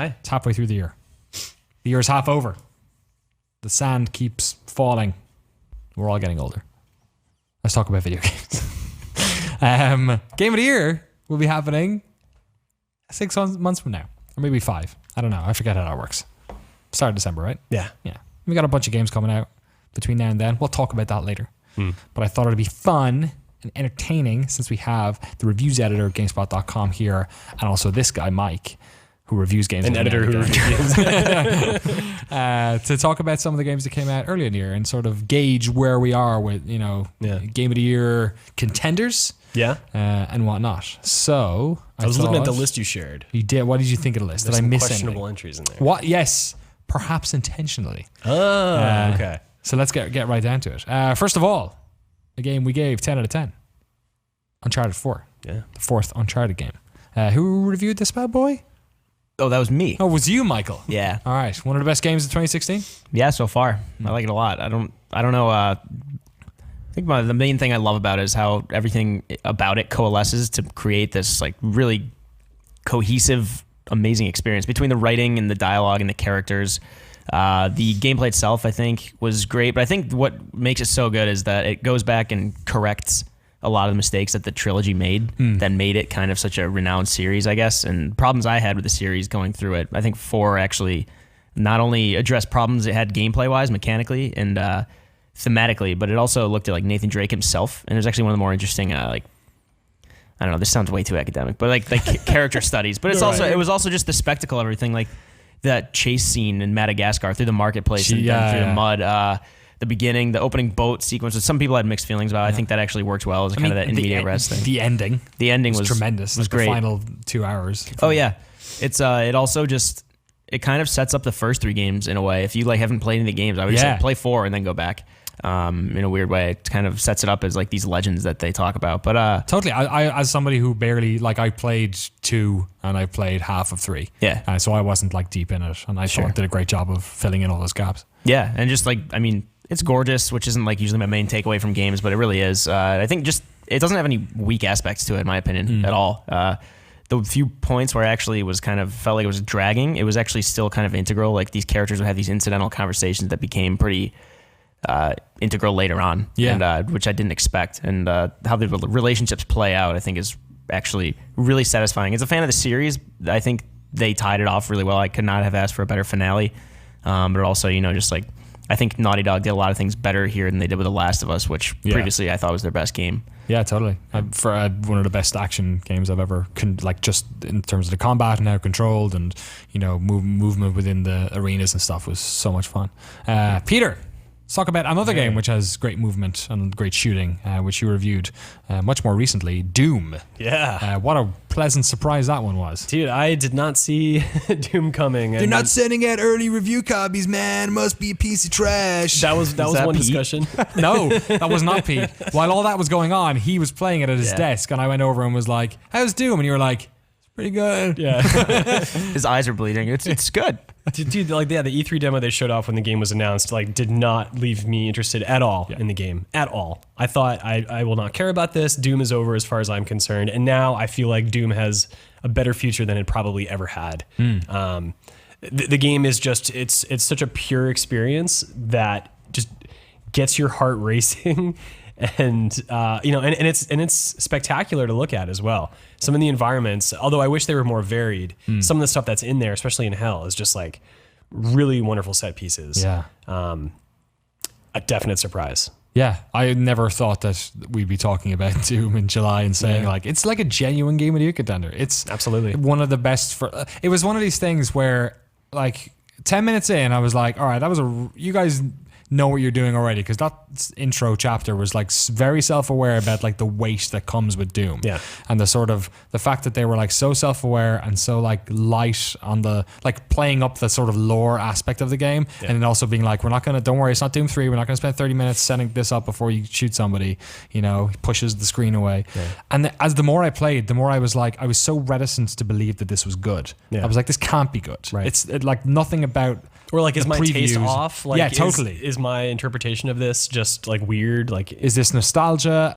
Hi. It's halfway through the year. The year is half over. The sand keeps falling. We're all getting older. Let's talk about video games. Game of the year will be happening 6 months from now, or maybe 5. I don't know. I forget how that works. Start of December, right? Yeah. We got a bunch of games coming out between now and then. We'll talk about that later. But I thought it'd be fun and entertaining, since we have the reviews editor at GameSpot.com here, and also this guy, Mike, who reviews games. An editor who reviews games. To talk about some of the games that came out earlier in the year and sort of gauge where we are with, Game of the Year contenders. Yeah. And whatnot. So I was looking at the list you shared. You did. What did you think of the list? There's did I miss questionable anything? entries in there. What? Yes, perhaps intentionally. Oh, okay. So let's get right down to it. First of all, a game we gave 10 out of 10. Uncharted 4. Yeah. The 4th Uncharted game. Who reviewed this bad boy? Oh, that was me. Oh, it was you, Michael. Yeah. All right. One of the best games of 2016? Yeah, so far. I like it a lot. I don't know. I think the main thing I love about it is how everything about it coalesces to create this like really cohesive, amazing experience between the writing and the dialogue and the characters. The gameplay itself, I think, was great, but I think what makes it so good is that it goes back and corrects a lot of the mistakes that the trilogy made that made it kind of such a renowned series, I guess, and problems I had with the series going through it. I think 4 actually not only addressed problems it had gameplay-wise, mechanically, and thematically, but it also looked at like Nathan Drake himself, and it was actually one of the more interesting, I don't know, this sounds way too academic, but like character studies. But it's it was also just the spectacle of everything, like that chase scene in Madagascar through the marketplace and then through the mud. The beginning, the opening boat sequence, that some people had mixed feelings about. I think that actually worked well as kind of that intermediate rest thing. The ending. The ending was tremendous. Was great. The final 2 hours. Oh yeah, it's it also just it kind of sets up the first 3 games in a way. If you like haven't played any of the games, I would just say play 4 and then go back. In a weird way, it kind of sets it up as like these legends that they talk about. But totally, I as somebody who barely I played 2 and I played half of 3. Yeah. So I wasn't like deep in it, and I thought it did a great job of filling in all those gaps. Yeah, and just it's gorgeous, which isn't like usually my main takeaway from games, but it really is. I think just it doesn't have any weak aspects to it, in my opinion, at all. The few points where I actually was kind of felt like it was dragging, it was actually still kind of integral. Like these characters would have these incidental conversations that became pretty integral later on, and which I didn't expect. And how the relationships play out, I think, is actually really satisfying. As a fan of the series, I think they tied it off really well. I could not have asked for a better finale. But also, just like I think Naughty Dog did a lot of things better here than they did with The Last of Us, which previously I thought was their best game. Yeah, totally. For one of the best action games I've ever, just in terms of the combat and how controlled and movement within the arenas and stuff was so much fun. Peter, let's talk about another game which has great movement and great shooting, which you reviewed much more recently, Doom. Yeah. What a pleasant surprise that one was. Dude, I did not see Doom coming. They're not sending out early review copies, man. Must be a piece of trash. That was one Pete? discussion. No, that was not Pete. While all that was going on, he was playing it at his desk, and I went over and was like, how's Doom? And you were like, it's pretty good. Yeah. His eyes are bleeding. It's good. Dude, the E3 demo they showed off when the game was announced, did not leave me interested at all in the game. At all. I thought, I will not care about this. Doom is over as far as I'm concerned. And now I feel like Doom has a better future than it probably ever had. The game is just, it's such a pure experience that just gets your heart racing. And it's spectacular to look at as well. Some of the environments, although I wish they were more varied, some of the stuff that's in there, especially in Hell, is just like really wonderful set pieces. Yeah. A definite surprise. Yeah, I never thought that we'd be talking about Doom in July and saying it's like a genuine game of the year contender. It's absolutely one of the best. It was one of these things where 10 minutes in, I was like, all right, you guys know what you're doing already, because that intro chapter was very self-aware about the weight that comes with Doom, and the fact that they were so self-aware and so light on the playing up the sort of lore aspect of the game, and then also being don't worry, it's not Doom 3, we're not going to spend 30 minutes setting this up before you shoot somebody, he pushes the screen away. And as the more I played, the more I was I was so reticent to believe that this was good. I was like, this can't be good. It's nothing about. Or is my previews. Taste off? Totally. Is my interpretation of this just weird? Is this nostalgia?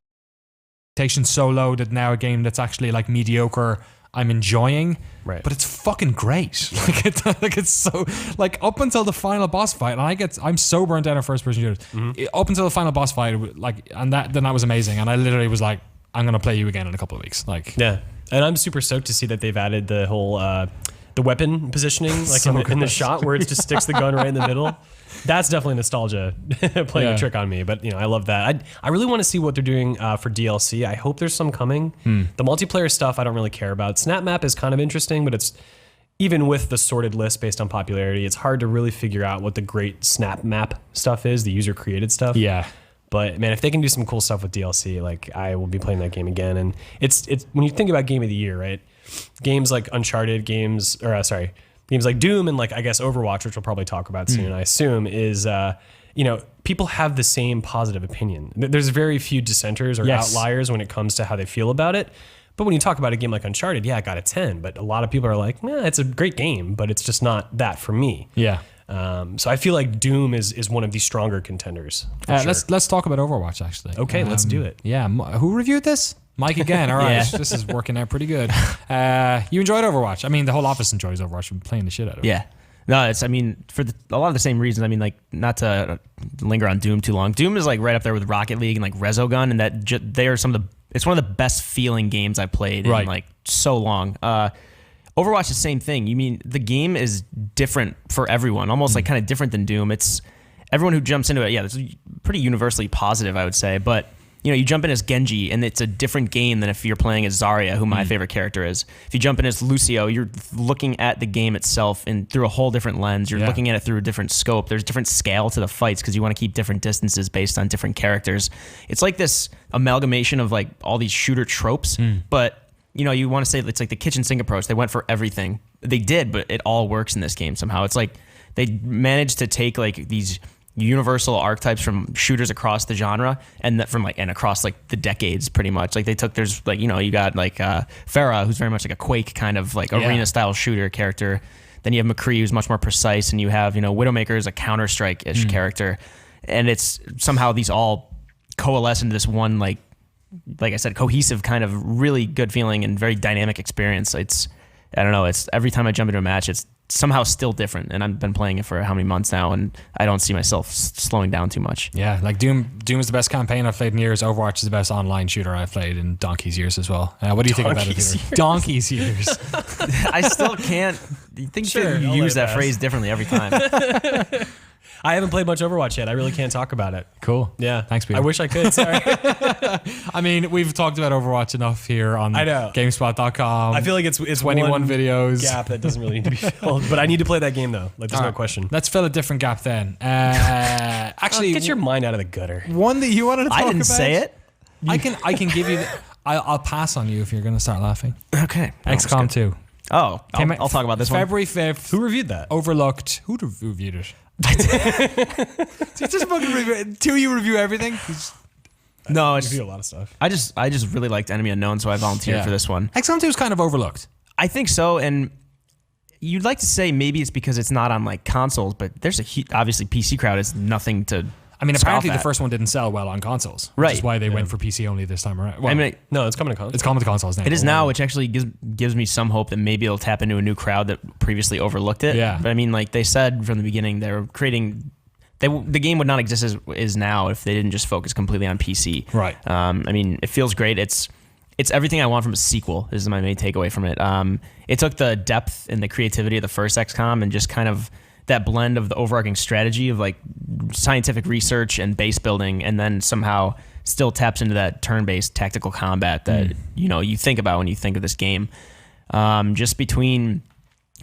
Expectations so low that now a game that's actually mediocre I'm enjoying. Right. But it's fucking great. Like it's so like up until the final boss fight, and I'm so burnt out on first person shooters. Up until the final boss fight, like, and that was amazing. And I literally was like, I'm gonna play you again in a couple of weeks. Like, yeah, and I'm super stoked to see that they've added the whole the weapon positioning, like in the shot where it just sticks the gun right in the middle. That's definitely nostalgia playing a trick on me, but I love that. I really want to see what they're doing for DLC. I hope there's some coming. The multiplayer stuff I don't really care about. Snap Map is kind of interesting, but it's even with the sorted list based on popularity, it's hard to really figure out what the great Snap Map stuff is, the user created stuff. yeah. But man, if they can do some cool stuff with DLC, like I will be playing that game again. And it's when you think about Game of the Year, right? Games like Uncharted, games like Doom and like I guess Overwatch, which we'll probably talk about soon, I assume, is people have the same positive opinion. There's very few dissenters or outliers when it comes to how they feel about it. But when you talk about a game like Uncharted, yeah, it got a 10, but a lot of people are like, it's a great game, but it's just not that for me. Yeah. So I feel like Doom is one of the stronger contenders. For sure. Let's talk about Overwatch actually. Okay, let's do it. Yeah, who reviewed this? Mike again. All right, This is working out pretty good. You enjoyed Overwatch. I mean, the whole office enjoys Overwatch. We're playing the shit out of it. Yeah. No, it's, I mean, for a lot of the same reasons. I mean, like, not to linger on Doom too long. Doom is like right up there with Rocket League and like Resogun, and that they are it's one of the best feeling games I played in like so long. Overwatch is the same thing. You mean the game is different for everyone, almost like kind of different than Doom. It's everyone who jumps into it. Yeah, it's pretty universally positive, I would say. But you jump in as Genji, and it's a different game than if you're playing as Zarya, who my favorite character is. If you jump in as Lucio, you're looking at the game itself and through a whole different lens. You're looking at it through a different scope. There's different scale to the fights because you want to keep different distances based on different characters. It's like this amalgamation of like all these shooter tropes, but you want to say it's like the kitchen sink approach. They went for everything. They did, but it all works in this game somehow. It's like they managed to take like these universal archetypes from shooters across the genre and across like the decades pretty much. Like they took, there's like, you got like Pharah, who's very much like a Quake kind of like arena style shooter character. Then you have McCree, who's much more precise, and you have, Widowmaker is a Counter-Strike-ish character. And it's somehow these all coalesce into this one like I said, cohesive kind of really good feeling and very dynamic experience. It's every time I jump into a match, it's somehow still different. And I've been playing it for how many months now, and I don't see myself slowing down too much. Yeah, like Doom is the best campaign I've played in years. Overwatch is the best online shooter I've played in donkey's years as well. What do you think about it, Peter? Donkey's years. I still can't think Sure, you I'll use let that it phrase differently every time. I haven't played much Overwatch yet. I really can't talk about it. Cool. Yeah. Thanks, Peter. I wish I could. Sorry. I mean, we've talked about Overwatch enough here on GameSpot.com. I feel like it's 21 one videos. gap that doesn't really need to be filled. But I need to play that game though. Like there's no question. Let's fill a different gap then. Actually, Get your mind out of the gutter. one that you wanted to talk about. I didn't say it. I can give you. I'll pass on you if you're going to start laughing. Okay. XCOM 2. Oh, I'll talk about this one. February 5th. Who reviewed that? Overlooked. Who reviewed it? Just fucking review. Do you review everything? No, I it's, review a lot of stuff. I just really liked Enemy Unknown, so I volunteered for this one. XCOM 2 is kind of overlooked. I think so, and you'd like to say maybe it's because it's not on like consoles, but there's obviously PC crowd is nothing to. I mean, apparently the at. first one didn't sell well on consoles, which Right. is why they went for PC only this time around. Well, I mean, No, it's coming to console. it's coming to consoles now. it is now, which actually gives me some hope that maybe it'll tap into a new crowd that previously overlooked it. Yeah. But I mean, like they said from the beginning, they were creating. The game would not exist as is now if they didn't just focus completely on PC. Right. I mean, it feels great. It's everything I want from a sequel. This is my main takeaway from it. It took the depth and the creativity of the first XCOM and just kind of that blend of the overarching strategy of like scientific research and base building, and then somehow still taps into that turn-based tactical combat that you think about when you think of this game. Just between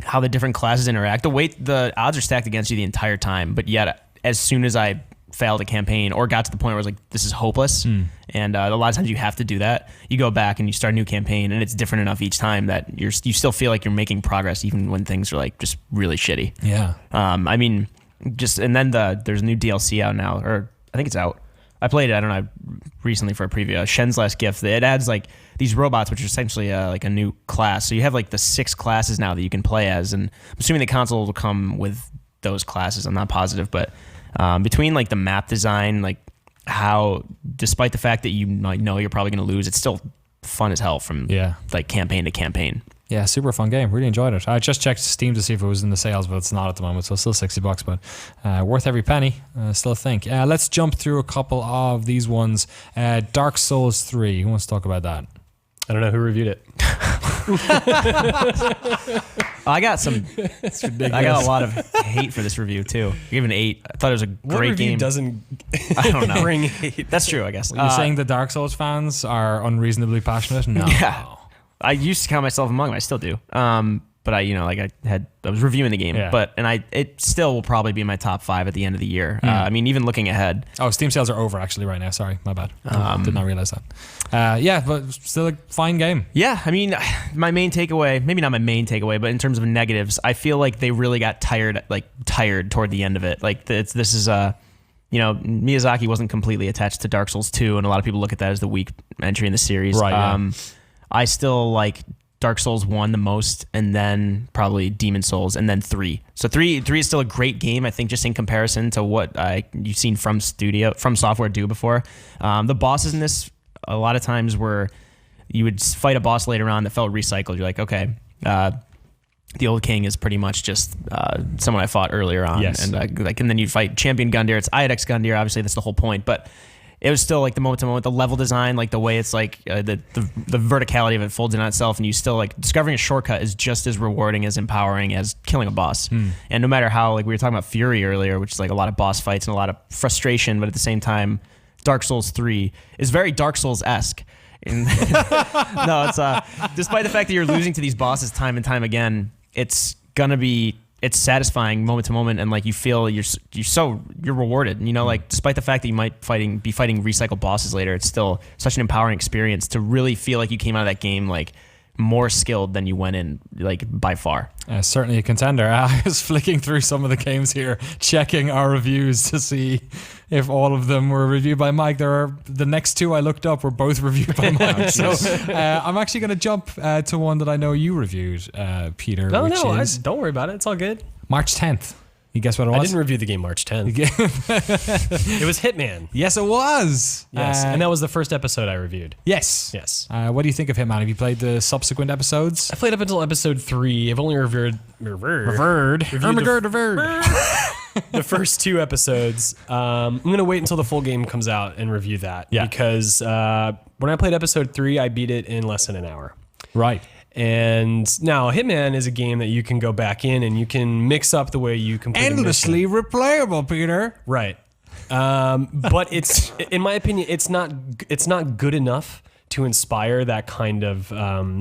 how the different classes interact, the odds are stacked against you the entire time, but yet as soon as I failed a campaign or got to the point where I was like, this is hopeless, and a lot of times you have to do that, you go back and you start a new campaign, and it's different enough each time that you still feel like you're making progress even when things are like just really shitty. Yeah. I mean, and then there's a new DLC out now, or I think it's out. I played it, I don't know, recently for a preview. Shen's Last Gift. It adds like these robots, which are essentially like a new class. So you have like the 6 classes now that you can play as, and I'm assuming the console will come with those classes. I'm not positive, but between like the map design, like how, despite the fact that you might know you're probably going to lose, it's still fun as hell from like campaign to campaign. Yeah, super fun game. Really enjoyed it. I just checked Steam to see if it was in the sales, but it's not at the moment, so it's still $60, but worth every penny. Still think. Let's jump through a couple of these ones. Dark Souls 3. Who wants to talk about that? I don't know who reviewed it. I got a lot of hate for this review too. I gave it an 8. I thought it was a great game. Doesn't I don't know. bring hate? That's true, I guess. You're saying the Dark Souls fans are unreasonably passionate? No. Yeah. I used to count myself among them. I still do. But I was reviewing the game, it still will probably be in my top 5 at the end of the year. I mean, even looking ahead. Oh, Steam sales are over actually right now. Sorry, my bad. Did not realize that. Yeah, but still a fine game. Yeah, I mean, my main takeaway, maybe not my main takeaway, but in terms of negatives, I feel like they really got tired toward the end of it. Like this is Miyazaki wasn't completely attached to Dark Souls 2, and a lot of people look at that as the weak entry in the series. Right. Yeah. I still like Dark Souls 1 the most, and then probably Demon Souls, and then 3. So 3 is still a great game, I think, just in comparison to what you've seen from Software do before. The bosses in this, a lot of times were you would fight a boss later on that felt recycled. You're like, okay, the old king is pretty much just someone I fought earlier on. Yes. And then you fight Champion Gundyr. It's Iodex Gundyr, obviously that's the whole point, but it was still like the moment to moment, the level design, like the way it's like the verticality of it folds in on itself, and you still like discovering a shortcut is just as rewarding as empowering as killing a boss. And no matter how, like we were talking about Fury earlier, which is like a lot of boss fights and a lot of frustration, but at the same time, Dark Souls 3 is very Dark Souls-esque. No, it's despite the fact that you're losing to these bosses time and time again, it's satisfying moment to moment, and like you feel you're rewarded. You know, like despite the fact that you might be fighting recycled bosses later, it's still such an empowering experience to really feel like you came out of that game like more skilled than you went in, like by far. Certainly a contender. I was flicking through some of the games here, checking our reviews to see if all of them were reviewed by Mike. The next 2 I looked up were both reviewed by Mike. So I'm actually going to jump to one that I know you reviewed, Peter. Don't worry about it. It's all good. March 10th. You guess what it was? I didn't review the game March 10th. It was Hitman. Yes, it was. Yes, and that was the first episode I reviewed. Yes. Yes. What do you think of Hitman? Have you played the subsequent episodes? I played up until episode 3. I've only reviewed the first 2 episodes. I'm going to wait until the full game comes out and review that. Yeah. Because when I played episode 3, I beat it in less than an hour. Right. And now Hitman is a game that you can go back in and you can mix up the way you complete endlessly replayable, Peter. Right. But it's, in my opinion, it's not good enough to inspire that kind of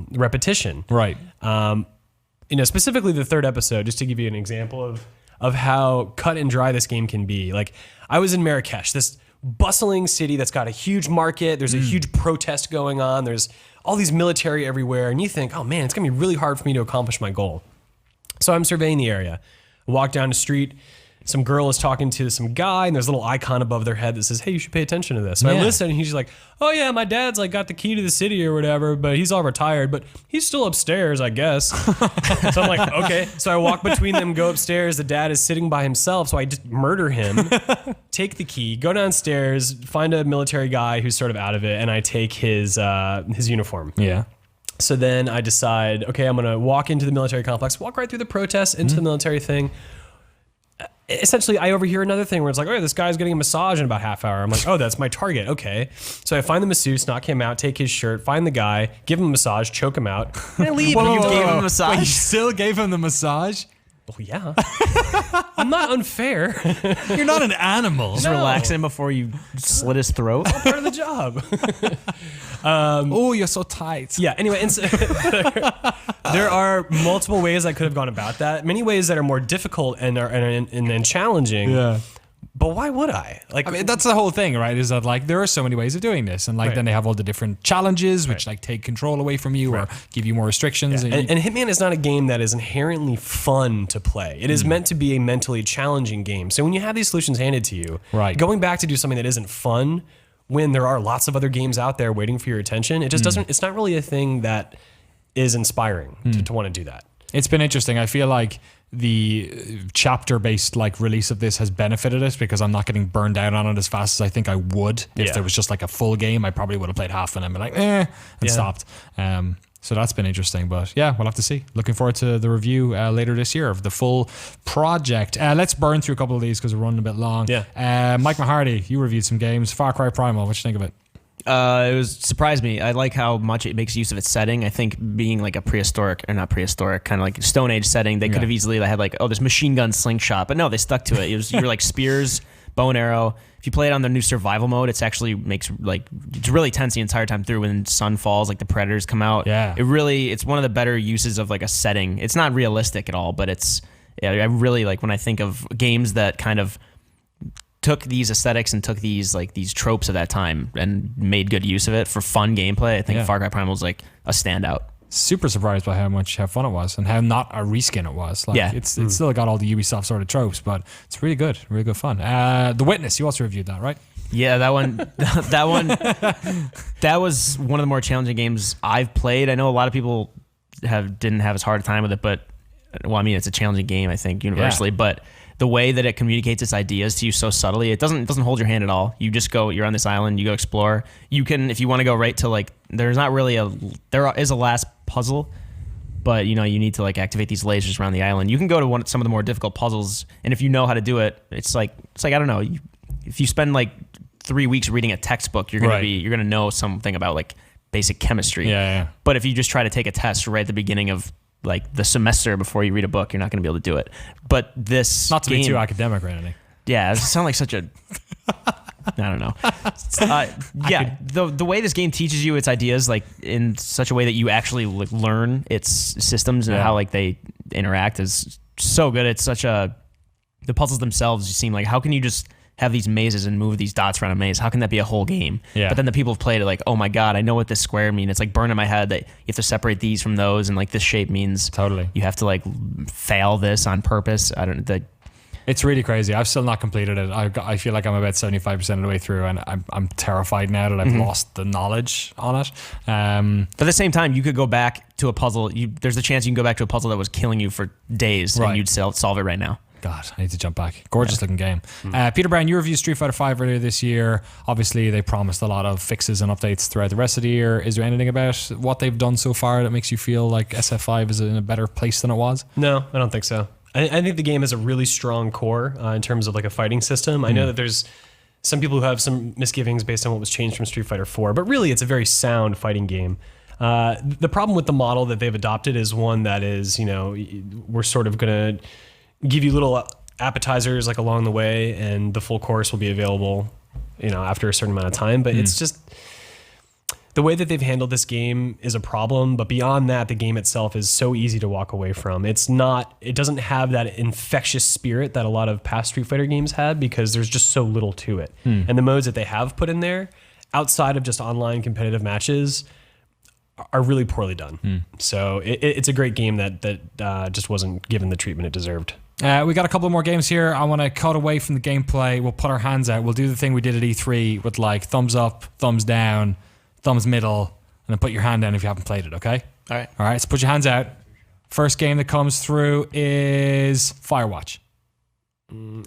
repetition. Right. Specifically the 3rd episode, just to give you an example of how cut and dry this game can be. Like, I was in Marrakesh, this bustling city that's got a huge market. There's a huge protest going on. There's all these military everywhere. And you think, oh man, it's gonna be really hard for me to accomplish my goal. So I'm surveying the area. I walk down the street. Some girl is talking to some guy, and there's a little icon above their head that says, hey, you should pay attention to this. So I listen, and he's just like, oh yeah, my dad's like got the key to the city or whatever, but he's all retired, but he's still upstairs, I guess. So I'm like, okay. So I walk between them, go upstairs. The dad is sitting by himself, so I just murder him, take the key, go downstairs, find a military guy who's sort of out of it, and I take his uniform. Yeah. So then I decide, okay, I'm gonna walk into the military complex, walk right through the protest into the military thing. Essentially, I overhear another thing where it's like, oh, this guy's getting a massage in about half hour. I'm like, oh, that's my target. Okay. So I find the masseuse, knock him out, take his shirt, find the guy, give him a massage, choke him out, and leave. You gave him a massage? Wait, you still gave him the massage? Oh, yeah. I'm not unfair. You're not an animal. Just relax him before you slit his throat. Part of the job. Oh, you're so tight. Yeah. Anyway, and so there are multiple ways I could have gone about that. Many ways that are more difficult and challenging. Yeah. But why would I? Like, I mean, that's the whole thing, right? Is that like there are so many ways of doing this, and like then they have all the different challenges, which like take control away from you or give you more restrictions. Yeah. And Hitman is not a game that is inherently fun to play. It is meant to be a mentally challenging game. So when you have these solutions handed to you, going back to do something that isn't fun when there are lots of other games out there waiting for your attention, it just doesn't. It's not really a thing that is inspiring to want to do that. It's been interesting. I feel like the chapter-based like release of this has benefited it because I'm not getting burned out on it as fast as I think I would if there was just like a full game. I probably would have played half and I'd be like, and stopped. So that's been interesting, but yeah, we'll have to see. Looking forward to the review later this year of the full project. Let's burn through a couple of these because we're running a bit long. Yeah. Mike Mahardy, you reviewed some games. Far Cry Primal, what you think of it? It surprised me. I like how much it makes use of its setting. I think being like a prehistoric, or not prehistoric, kind of like Stone Age setting, they could have easily had like, this machine gun slingshot, but no, they stuck to it. You were like spears, bow and arrow. If you play it on the new survival mode, it's actually it's really tense the entire time through. When sun falls, like the predators come out. Yeah. It's one of the better uses of like a setting. It's not realistic at all, but I really like when I think of games that kind of took these aesthetics and took these tropes of that time and made good use of it for fun gameplay. I think Far Cry Primal is like a standout. Super surprised by how fun it was and how not a reskin it was. It's still got all the Ubisoft sort of tropes, but it's really good fun. The Witness, you also reviewed that, right? Yeah, that one that was one of the more challenging games I've played. I know a lot of people didn't have as hard a time with it, but it's a challenging game, I think, universally, but the way that it communicates its ideas to you so subtly, it doesn't hold your hand at all. You just go, you're on this island, you go explore. You can, if you want to go right to there is a last puzzle, but you need to activate these lasers around the island. You can go to some of the more difficult puzzles, and if you know how to do it, it's like I don't know. If you spend 3 weeks reading a textbook, you're gonna know something about basic chemistry. Yeah. But if you just try to take a test right at the beginning of the semester before you read a book, you're not going to be able to do it. But this not to be too academic or anything. Yeah, it sounds like such a I don't know. The way this game teaches you its ideas in such a way that you actually learn its systems and how they interact is so good. It's such the puzzles themselves just seem how can you just have these mazes and move these dots around a maze? How can that be a whole game? Yeah. But then the people have played it oh my God, I know what this square means. It's burning my head that you have to separate these from those, and this shape means totally you have to fail this on purpose. It's really crazy. I've still not completed it. I feel like I'm about 75% of the way through, and I'm terrified now that I've lost the knowledge on it. But at the same time, you could go back to a puzzle. There's a chance you can go back to a puzzle that was killing you for days, and you'd solve it right now. God, I need to jump back. Gorgeous looking game. Peter Brown, you reviewed Street Fighter V earlier this year. Obviously, they promised a lot of fixes and updates throughout the rest of the year. Is there anything about what they've done so far that makes you feel like SF5 is in a better place than it was? No, I don't think so. I think the game has a really strong core in terms of a fighting system. I know that there's some people who have some misgivings based on what was changed from Street Fighter 4, but really it's a very sound fighting game. The problem with the model that they've adopted is one that is, we're sort of going to give you little appetizers along the way, and the full course will be available, after a certain amount of time. But it's just the way that they've handled this game is a problem. But beyond that, the game itself is so easy to walk away from. It doesn't have that infectious spirit that a lot of past Street Fighter games had, because there's just so little to it. And the modes that they have put in there, outside of just online competitive matches, are really poorly done. So it's a great game that just wasn't given the treatment it deserved. We got a couple more games here. I want to cut away from the gameplay. We'll put our hands out. We'll do the thing we did at E3 with thumbs up, thumbs down, thumbs middle, and then put your hand down if you haven't played it, okay? All right. All right, so put your hands out. First game that comes through is Firewatch.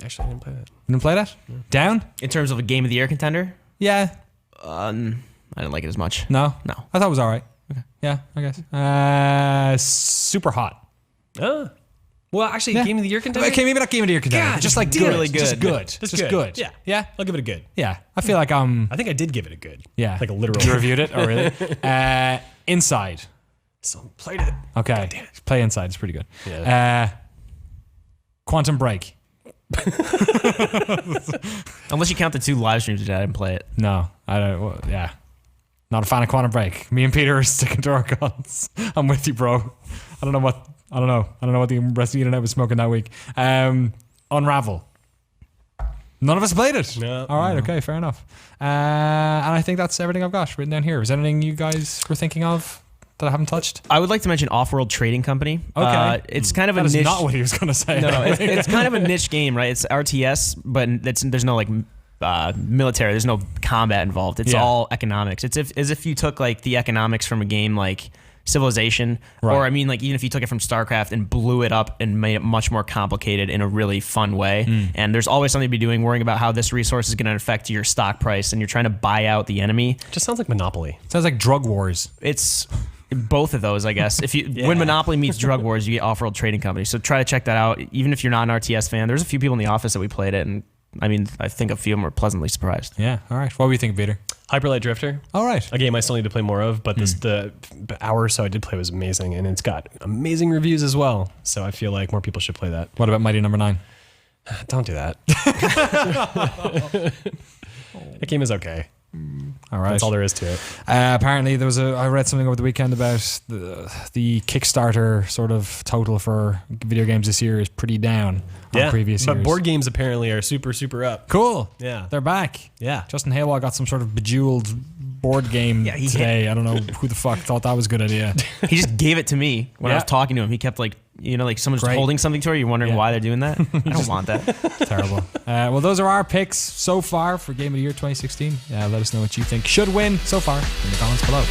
Actually, I didn't play that. You didn't play that? No. Down? In terms of a Game of the Year contender? Yeah. I didn't like it as much. No? No. I thought it was all right. Okay. Yeah, I guess. Super hot. Oh. Well, actually, Game of the Year contender? Okay, maybe not Game of the Year contender. God, just good. Really good. Just good. Just good. Yeah. Yeah? I'll give it a good. Yeah. I feel like I think I did give it a good. Yeah. A literal. You reviewed it? Oh, really? Inside. So played it. Okay. Play Inside. It's pretty good. Yeah. Quantum Break. Unless you count the 2 live streams, I didn't play it. No. I don't. Well, yeah. Not a fan of Quantum Break. Me and Peter are sticking to our guns. I'm with you, bro. I don't know what the rest of the internet was smoking that week. Unravel. None of us played it. No. All right. Okay. Fair enough. And I think that's everything I've got written down here. Is there anything you guys were thinking of that I haven't touched? I would like to mention Off-World Trading Company. Okay. It's kind of that a niche. That's not what he was going to say. No, it's kind of a niche game, right? It's RTS, but there's no military. There's no combat involved. It's all economics. It's as if you took the economics from a game like Civilization, or even if you took it from StarCraft and blew it up and made it much more complicated in a really fun way. And there's always something to be doing, worrying about how this resource is going to affect your stock price, and you're trying to buy out the enemy. Just sounds like Monopoly. Sounds like Drug Wars. It's both of those, I guess. If you when Monopoly meets Drug Wars, you get Off-World Trading Company. So try to check that out. Even if you're not an RTS fan, there's a few people in the office that we played it, and I mean, I think a few of them were pleasantly surprised. Yeah. All right. What do you think, Peter? Hyperlight Drifter. All right. A game I still need to play more of, but the hour or so I did play was amazing, and it's got amazing reviews as well. So I feel like more people should play that. What about Mighty Number 9? Don't do that. That game is okay. All right. That's all there is to it. Apparently, I read something over the weekend about the Kickstarter sort of total for video games this year is pretty down on previous years. But board games apparently are super, super up. Cool. Yeah. They're back. Yeah. Justin Haywall got some sort of bejeweled board game today. I don't know who the fuck thought that was a good idea. He just gave it to me when I was talking to him. He kept like, like someone's holding something to her. You're wondering why they're doing that. I don't want that. Terrible. Well, those are our picks so far for Game of the Year 2016. Let us know what you think should win so far in the comments below.